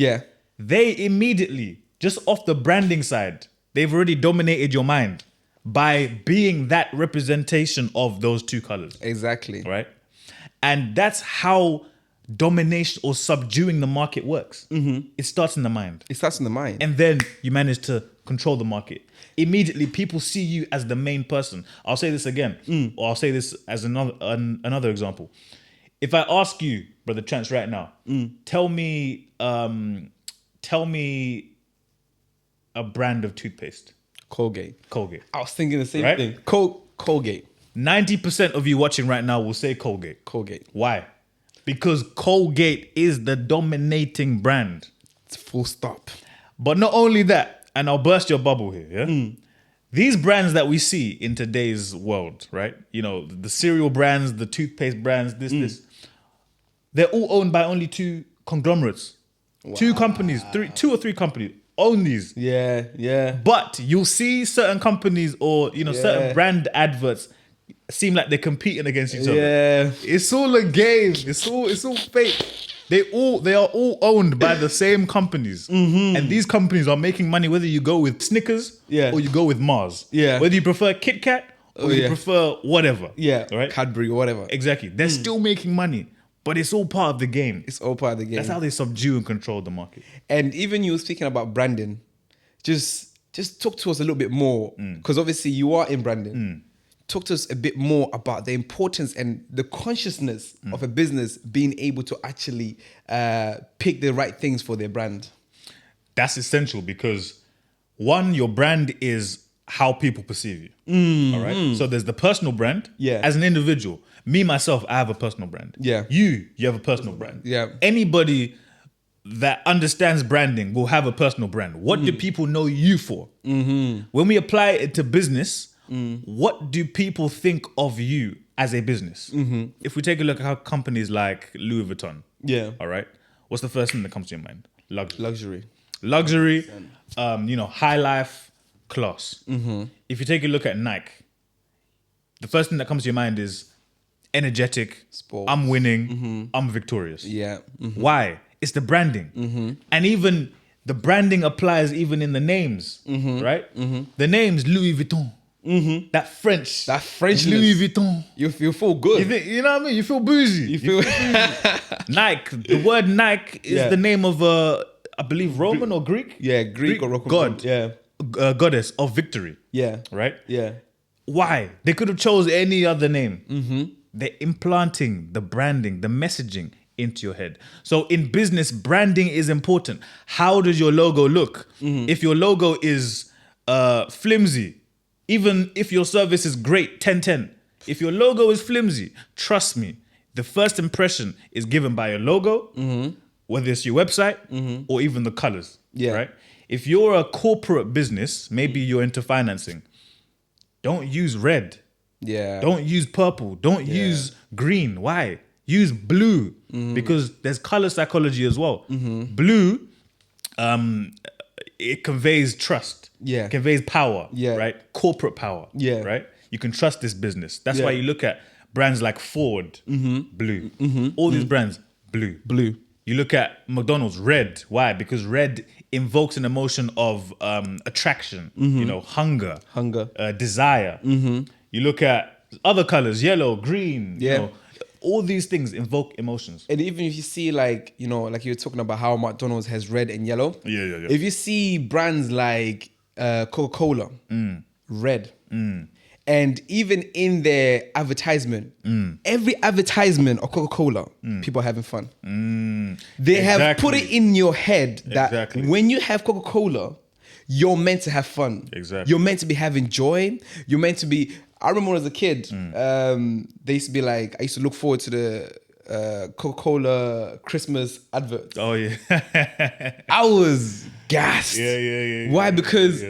they immediately, just off the branding side, they've already dominated your mind by being that representation of those two colors. Exactly. Right? And that's how domination or subduing the market works. It starts in the mind. And then you manage to control the market. Immediately, people see you as the main person. I'll say this again, or I'll say this as another example. If I ask you, Brother Chance, right now, tell me a brand of toothpaste. Colgate. I was thinking the same thing. Colgate. 90% of you watching right now will say Colgate. Why? Because Colgate is the dominating brand. It's full stop. But not only that, and I'll burst your bubble here, yeah? These brands that we see in today's world, right? The cereal brands, the toothpaste brands, this. They're all owned by only two conglomerates. Wow. Two or three companies own these. Yeah. But you'll see certain companies or, certain brand adverts seem like they're competing against each other. Yeah. It's all a game. It's all fake. They are all owned by the same companies. And these companies are making money whether you go with Snickers or you go with Mars. Yeah. Whether you prefer Kit Kat or you prefer whatever. Yeah. Right? Cadbury or whatever. Exactly. They're still making money. But it's all part of the game. That's how they subdue and control the market. And even you were speaking about branding, just talk to us a little bit more, because obviously you are in branding. Talk to us a bit more about the importance and the consciousness of a business being able to actually pick the right things for their brand. That's essential because, one, your brand is how people perceive you. All right? So there's the personal brand. Yeah. As an individual. Me, myself, I have a personal brand. Yeah. You have a personal brand. Yeah. Anybody that understands branding will have a personal brand. What do people know you for? When we apply it to business, what do people think of you as a business? If we take a look at how companies like Louis Vuitton, all right, what's the first thing that comes to your mind? Luxury, high life, class. If you take a look at Nike, the first thing that comes to your mind is energetic, sports. I'm winning, I'm victorious. Yeah. Why? It's the branding. And even the branding applies even in the names, right? The names Louis Vuitton. That French Louis Vuitton. You feel good. You know what I mean? You feel bougie. You feel Nike. The word Nike is the name of I believe Roman or Greek. Yeah, Greek or Roman god. Yeah, goddess of victory. Yeah, right. Yeah. Why? They could have chose any other name. They're implanting the branding, the messaging into your head. So in business, branding is important. How does your logo look? If your logo is flimsy, even if your service is great, 10/10. If your logo is flimsy, trust me, the first impression is given by your logo, whether it's your website or even the colors. Yeah. Right? If you're a corporate business, maybe you're into financing, don't use red. Yeah. Don't use purple. Don't use green. Why? Use blue. because there's color psychology as well. Blue, it conveys trust. Yeah. It conveys power. Yeah. Right? Corporate power. Yeah. Right? You can trust this business. That's why you look at brands like Ford, blue. All these brands, blue. Blue. You look at McDonald's, red. Why? Because red invokes an emotion of attraction, hunger, desire. You look at other colors, yellow, green, all these things invoke emotions. And even if you see like you were talking about how McDonald's has red and yellow. Yeah. If you see brands like Coca-Cola, red. And even in their advertisement, every advertisement of Coca-Cola, people are having fun. They have put it in your head that when you have Coca-Cola, you're meant to have fun. Exactly. You're meant to be having joy. You're meant to be... I remember when I was a kid, they used to be like... I used to look forward to the Coca-Cola Christmas adverts. Oh, yeah. I was gassed. Yeah. Why? Because...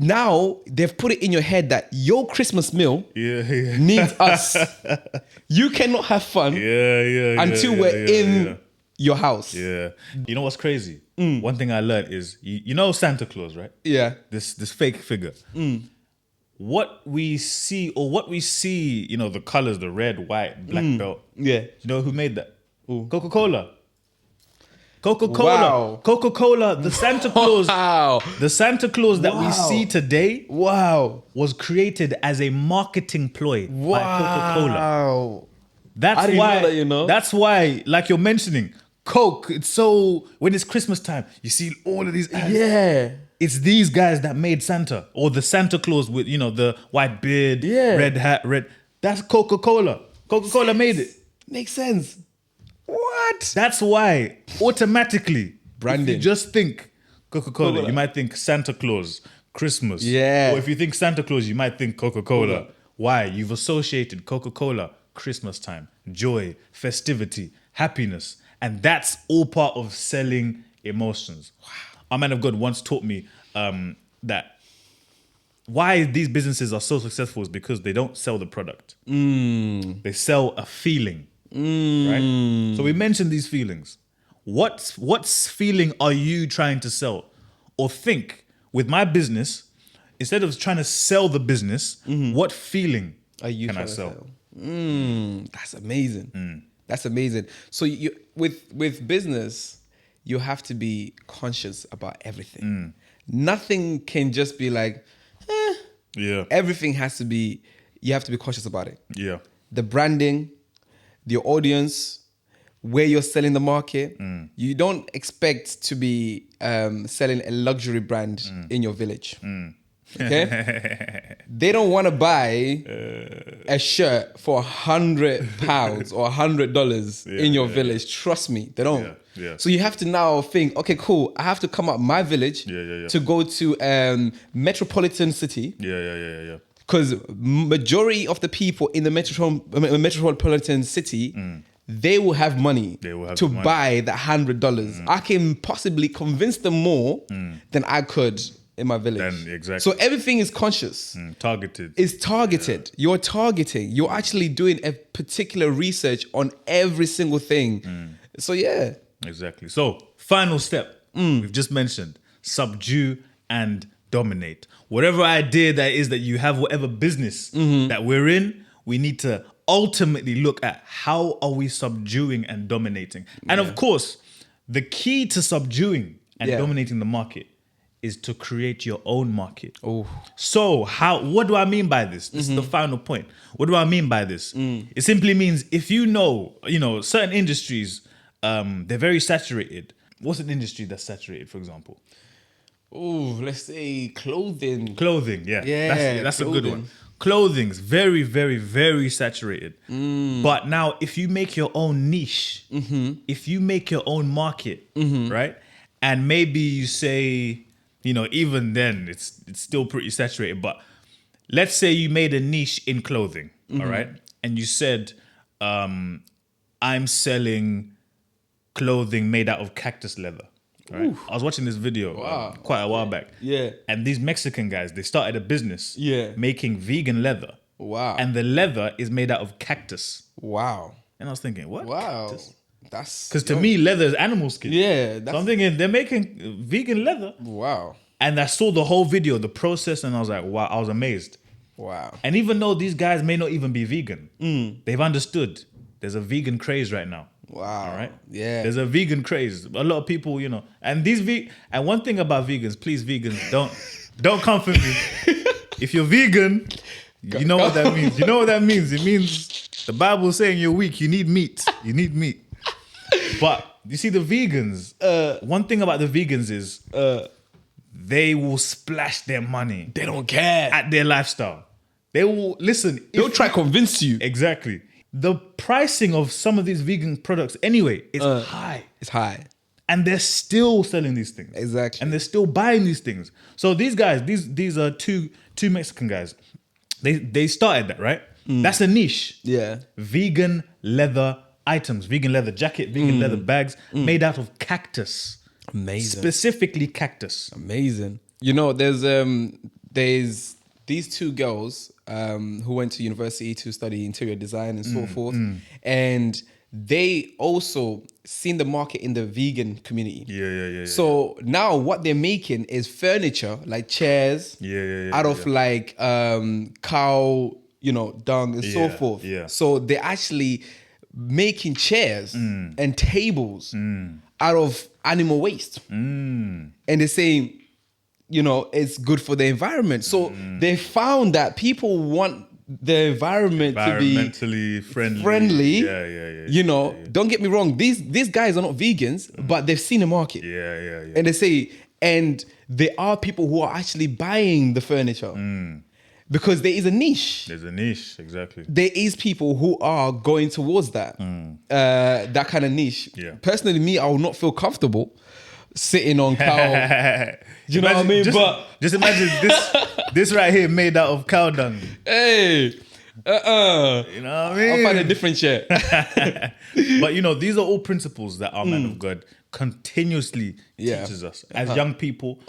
Now they've put it in your head that your Christmas meal needs us. You cannot have fun until we're in your house. Yeah. You know what's crazy? One thing I learned is you know Santa Claus, right? Yeah. This fake figure. What we see, the colors, the red, white, black belt. Yeah. You know who made that? Ooh. Coca-Cola. Wow. Coca-Cola, the Santa Claus. Wow. The Santa Claus that we see today was created as a marketing ploy by Coca-Cola. That's why, that's why, like you're mentioning, Coke, it's so, when it's Christmas time, you see all of these ads. Yeah. It's these guys that made Santa, or the Santa Claus with, the white beard, red hat, red. That's Coca-Cola. Coca-Cola made it. Makes sense. What? That's why automatically, branding. If you just think Coca-Cola, you might think Santa Claus, Christmas. Yeah. Or if you think Santa Claus, you might think Coca-Cola. Why? You've associated Coca-Cola, Christmas time, joy, festivity, happiness. And that's all part of selling emotions. Wow. A man of God once taught me that why these businesses are so successful is because they don't sell the product. They sell a feeling. Right? So we mentioned these feelings. What feeling are you trying to sell? Or think, with my business, instead of trying to sell the business, what feeling can I sell? That's amazing. That's amazing. So you with business, you have to be conscious about everything. Nothing can just be like, Everything has to be, you have to be conscious about it. Yeah. The branding, the audience, where you're selling the market. You don't expect to be selling a luxury brand in your village. Okay? They don't want to buy a shirt for £100 or $100 in your village. Trust me, they don't. So you have to now think, okay, cool. I have to come out my village to go to metropolitan city. Because majority of the people in the metropolitan city, they will have money to buy that $100. I can possibly convince them more than I could in my village. So everything is conscious. Targeted. It's targeted. You're targeting. You're actually doing a particular research on every single thing. So yeah. Exactly. So final step, we've just mentioned, subdue and dominate. Whatever idea that is that you have, whatever business that we're in, we need to ultimately look at how are we subduing and dominating. And of course, the key to subduing and dominating the market is to create your own market. So what do I mean by this? This is the final point. What do I mean by this? It simply means if you know, certain industries, they're very saturated. What's an industry that's saturated, for example? Let's say clothing. Clothing, that's a good one. Clothing's very, very, very saturated. But now, if you make your own niche, if you make your own market, right? And maybe you say, even then, it's still pretty saturated. But let's say you made a niche in clothing, all right? And you said, I'm selling clothing made out of cactus leather. Right? I was watching this video quite a while back. And these Mexican guys, they started a business making vegan leather. And the leather is made out of cactus. And I was thinking, what? Cactus? Because to me, leather is animal skin. Yeah. So I'm thinking they're making vegan leather. Wow. And I saw the whole video, the process, and I was like, wow, I was amazed. Wow. And even though these guys may not even be vegan, they've understood there's a vegan craze right now. Wow. All right? Yeah. There's a vegan craze. A lot of people, and and one thing about vegans, please vegans, don't come for me. If you're vegan, you know what that means. You know what that means. It means the Bible's saying you're weak. You need meat. You need meat. But you see the vegans, one thing about the vegans is they will splash their money. They don't care. At their lifestyle. They will, listen. They'll try to convince you. Exactly. The pricing of some of these vegan products anyway is high. It's high. And they're still selling these things. Exactly. And they're still buying these things. So these guys, these are two Mexican guys. They started that, right? That's a niche. Yeah. Vegan leather items, vegan leather jacket, vegan leather bags made out of cactus. Amazing. Specifically cactus. Amazing. There's these two girls who went to university to study interior design and so forth. And they also seen the market in the vegan community. Yeah. So now what they're making is furniture, like chairs, out of like cow, dung and so forth. Yeah. So they're actually making chairs and tables out of animal waste. And they're saying, it's good for the environment. So they found that people want the environment to be environmentally friendly. Yeah. Don't get me wrong. These guys are not vegans, but they've seen the market. Yeah. And they say, and there are people who are actually buying the furniture because there is a niche. There's a niche, exactly. There is people who are going towards that, that kind of niche. Yeah. Personally, me, I will not feel comfortable sitting on cow. You know what I mean? Just imagine this right here made out of cow dung. Hey, You know what I mean? I'll find a different chair. But these are all principles that our man of God continuously teaches us as young people.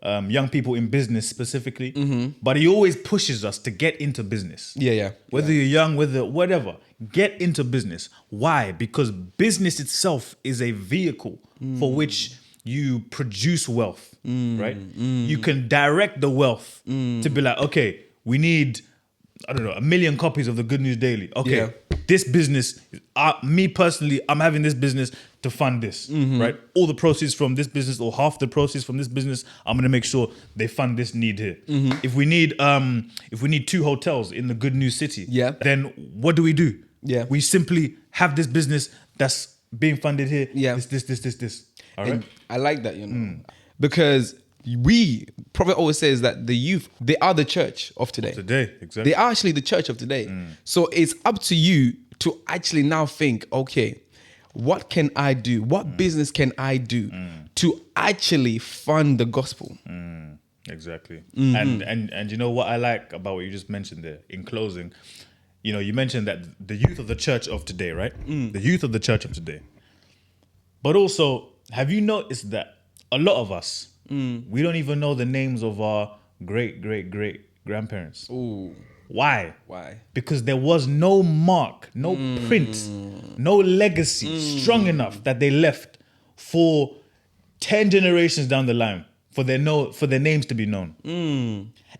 Young people in business specifically. But he always pushes us to get into business. Yeah. Whether you're young, whatever, get into business. Why? Because business itself is a vehicle for which you produce wealth, right? You can direct the wealth to be like, okay, we need, 1 million copies of the Good News Daily. Okay, this business, me personally, I'm having this business to fund this, right? All the proceeds from this business or half the proceeds from this business, I'm gonna make sure they fund this need here. If we need 2 hotels in the Good News City, then what do? Yeah. We simply have this business that's being funded here. Yeah. This. All right. I like that, because Prophet always says that the youth, they are the church of today. Exactly. They are actually the church of today. So it's up to you to actually now think, okay, what can I do? What business can I do to actually fund the gospel? Exactly. And you know what I like about what you just mentioned there in closing, you mentioned that the youth of the church of today, right? The youth of the church of today. But also, have you noticed that a lot of us, we don't even know the names of our great grandparents? Ooh. Why? Why? Because there was no mark, no print, no legacy strong enough that they left for 10 generations down the line for their names to be known.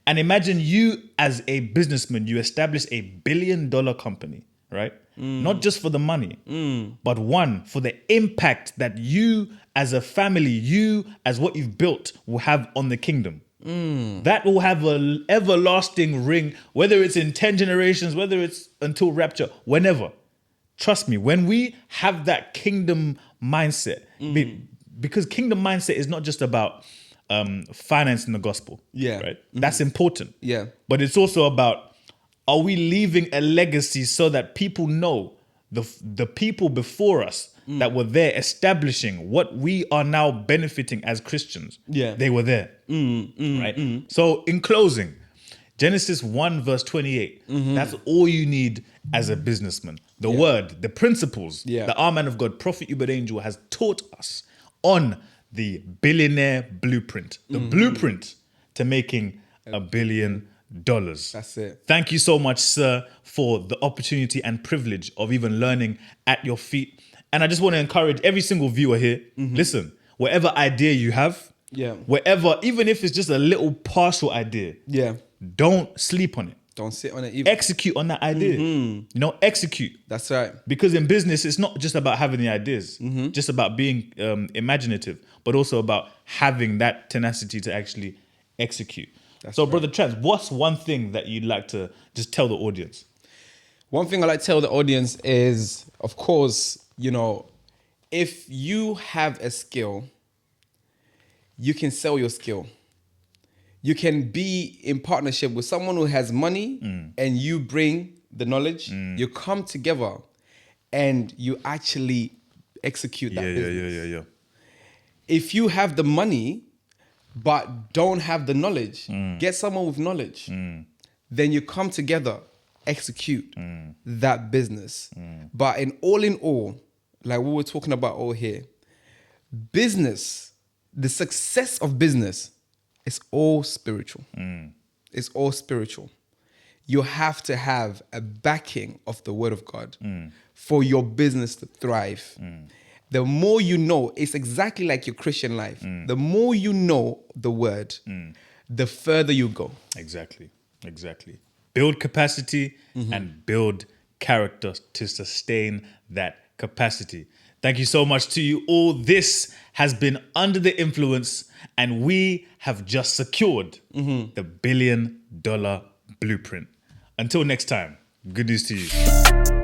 And imagine you as a businessman, you establish a $1 billion company, right? Not just for the money, but one, for the impact that you as a family, you as what you've built will have on the kingdom. That will have an everlasting ring, whether it's in 10 generations, whether it's until rapture, whenever. Trust me, when we have that kingdom mindset, because kingdom mindset is not just about financing the gospel. Right? That's important. Yeah. But it's also about, are we leaving a legacy so that people know the people before us that were there establishing what we are now benefiting as Christians? They were there. Right? So in closing, Genesis 1 verse 28, that's all you need as a businessman. The word, the principles that our man of God, Prophet Ubed Angel, has taught us on the billionaire blueprint. The blueprint to making $1 billion. That's it. Thank you so much, sir, for the opportunity and privilege of even learning at your feet. And I just want to encourage every single viewer here. Listen, whatever idea you have, whatever, even if it's just a little partial idea, don't sleep on it. Don't sit on it either. Execute on that idea. You know, execute. That's right. Because in business, it's not just about having the ideas, just about being imaginative, but also about having that tenacity to actually execute. So, Brother Trans, what's one thing that you'd like to just tell the audience? One thing I like to tell the audience is, of course, you know, if you have a skill, you can sell your skill. You can be in partnership with someone who has money and you bring the knowledge. You come together and you actually execute that business. If you have the money but don't have the knowledge, get someone with knowledge. Then you come together, execute that business. But in all, like what we're talking about all here, business, the success of business, it's all spiritual. It's all spiritual. You have to have a backing of the word of God for your business to thrive. The more you know, it's exactly like your Christian life. The more you know the word, the further you go. Exactly. Build capacity and build character to sustain that capacity. Thank you so much to you all. This has been Under the Influence, and we have just secured the $1 billion blueprint. Until next time, good news to you.